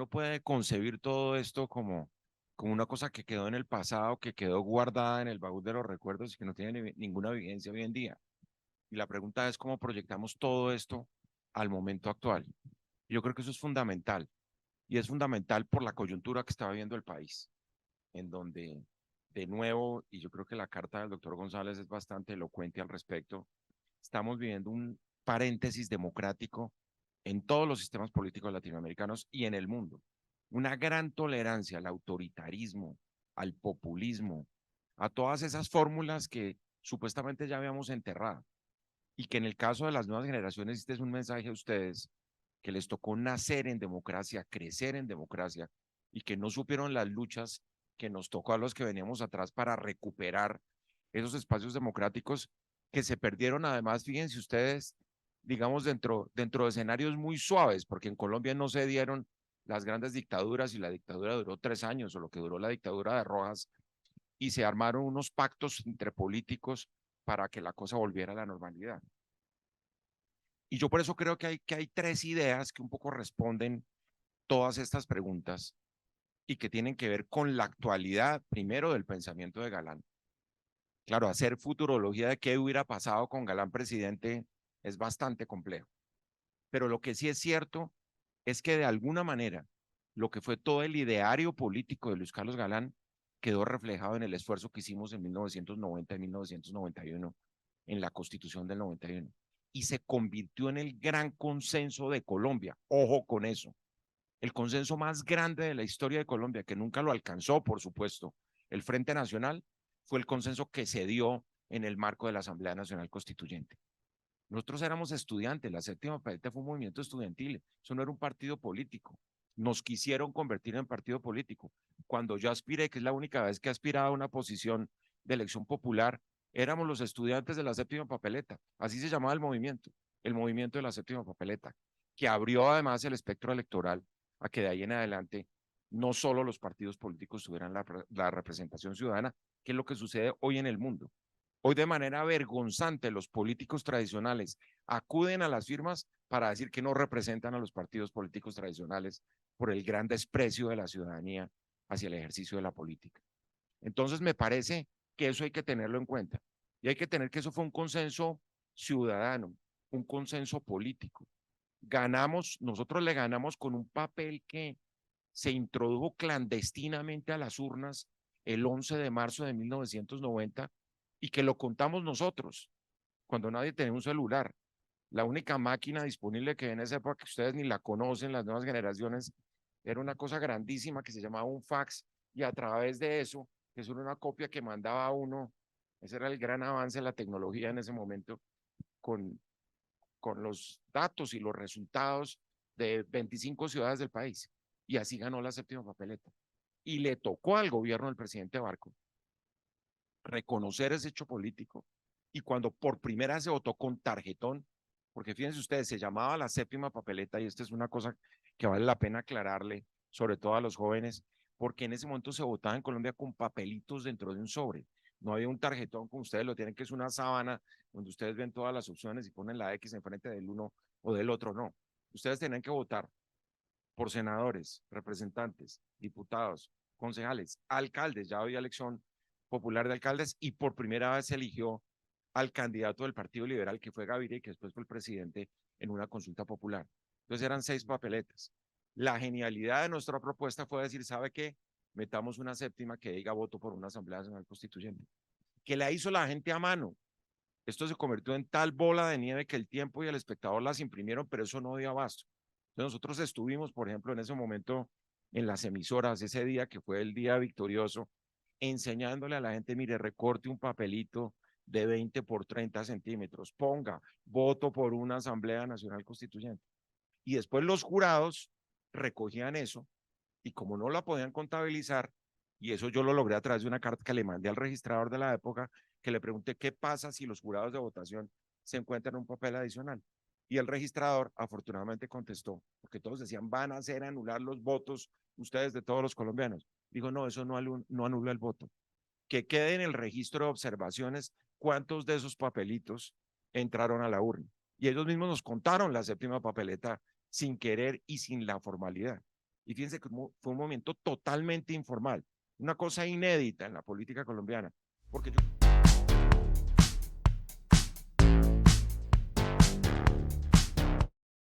uno puede concebir todo esto como una cosa que quedó en el pasado, que quedó guardada en el baúl de los recuerdos y que no tiene ninguna vigencia hoy en día. Y la pregunta es cómo proyectamos todo esto al momento actual. Yo creo que eso es fundamental. Y es fundamental por la coyuntura que está viviendo el país, en donde, de nuevo, y yo creo que la carta del doctor González es bastante elocuente al respecto, estamos viviendo un paréntesis democrático en todos los sistemas políticos latinoamericanos y en el mundo. Una gran tolerancia al autoritarismo, al populismo, a todas esas fórmulas que supuestamente ya habíamos enterrado. Y que en el caso de las nuevas generaciones, este es un mensaje a ustedes, que les tocó nacer en democracia, crecer en democracia, y que no supieron las luchas que nos tocó a los que veníamos atrás para recuperar esos espacios democráticos que se perdieron. Además, fíjense ustedes, digamos, dentro de escenarios muy suaves, porque en Colombia no se dieron las grandes dictaduras y la dictadura duró 3 años o lo que duró la dictadura de Rojas, y se armaron unos pactos entre políticos para que la cosa volviera a la normalidad. Y yo por eso creo que hay tres ideas que un poco responden todas estas preguntas y que tienen que ver con la actualidad, primero, del pensamiento de Galán. Claro, hacer futurología de qué hubiera pasado con Galán presidente es bastante complejo, pero lo que sí es cierto es que de alguna manera lo que fue todo el ideario político de Luis Carlos Galán quedó reflejado en el esfuerzo que hicimos en 1990 y 1991 en la Constitución del 91 y se convirtió en el gran consenso de Colombia. Ojo con eso, el consenso más grande de la historia de Colombia, que nunca lo alcanzó, por supuesto, el Frente Nacional, fue el consenso que se dio en el marco de la Asamblea Nacional Constituyente. Nosotros éramos estudiantes, la séptima paleta fue un movimiento estudiantil, eso no era un partido político. Nos quisieron convertir en partido político. Cuando yo aspiré, que es la única vez que he aspirado a una posición de elección popular, éramos los estudiantes de la séptima papeleta, así se llamaba el movimiento de la séptima papeleta, que abrió además el espectro electoral a que de ahí en adelante no solo los partidos políticos tuvieran la representación ciudadana, que es lo que sucede hoy en el mundo. Hoy de manera vergonzante los políticos tradicionales acuden a las firmas para decir que no representan a los partidos políticos tradicionales por el gran desprecio de la ciudadanía hacia el ejercicio de la política. Entonces me parece que eso hay que tenerlo en cuenta y hay que tener que eso fue un consenso ciudadano, un consenso político. Ganamos, nosotros le ganamos con un papel que se introdujo clandestinamente a las urnas el 11 de marzo de 1990 y que lo contamos nosotros, cuando nadie tenía un celular. La única máquina disponible que en esa época, que ustedes ni la conocen, las nuevas generaciones, era una cosa grandísima que se llamaba un fax, y a través de eso, que es una copia que mandaba a uno, ese era el gran avance de la tecnología en ese momento, con, con los datos y los resultados de 25 ciudades del país. Y así ganó la séptima papeleta. Y le tocó al gobierno del presidente Barco reconocer ese hecho político. Y cuando por primera vez se votó con tarjetón, porque fíjense ustedes, se llamaba la séptima papeleta, y esta es una cosa que vale la pena aclararle, sobre todo a los jóvenes, porque en ese momento se votaba en Colombia con papelitos dentro de un sobre. No había un tarjetón como ustedes lo tienen, que es una sábana donde ustedes ven todas las opciones y ponen la X enfrente del uno o del otro. No. Ustedes tenían que votar por senadores, representantes, diputados, concejales, alcaldes. Ya había elección popular de alcaldes y por primera vez se eligió al candidato del Partido Liberal, que fue Gaviria, y que después fue el presidente en una consulta popular. Entonces eran 6 papeletas. La genialidad de nuestra propuesta fue decir, ¿sabe qué? Metamos una séptima que diga voto por una Asamblea Nacional Constituyente, que la hizo la gente a mano. Esto se convirtió en tal bola de nieve que el tiempo y el espectador las imprimieron, pero eso no dio abasto. Entonces nosotros estuvimos, por ejemplo, en ese momento en las emisoras, ese día que fue el día victorioso, enseñándole a la gente, mire, recorte un papelito de 20 por 30 centímetros, ponga, voto por una Asamblea Nacional Constituyente. Y después los jurados recogían eso y como no la podían contabilizar, y eso yo lo logré a través de una carta que le mandé al registrador de la época, que le pregunté qué pasa si los jurados de votación se encuentran un papel adicional. Y el registrador afortunadamente contestó, porque todos decían, van a hacer anular los votos ustedes de todos los colombianos. Digo, no, eso no anula el voto. Que quede en el registro de observaciones cuántos de esos papelitos entraron a la urna. Y ellos mismos nos contaron la séptima papeleta sin querer y sin la formalidad. Y fíjense que fue un movimiento totalmente informal, una cosa inédita en la política colombiana, porque yo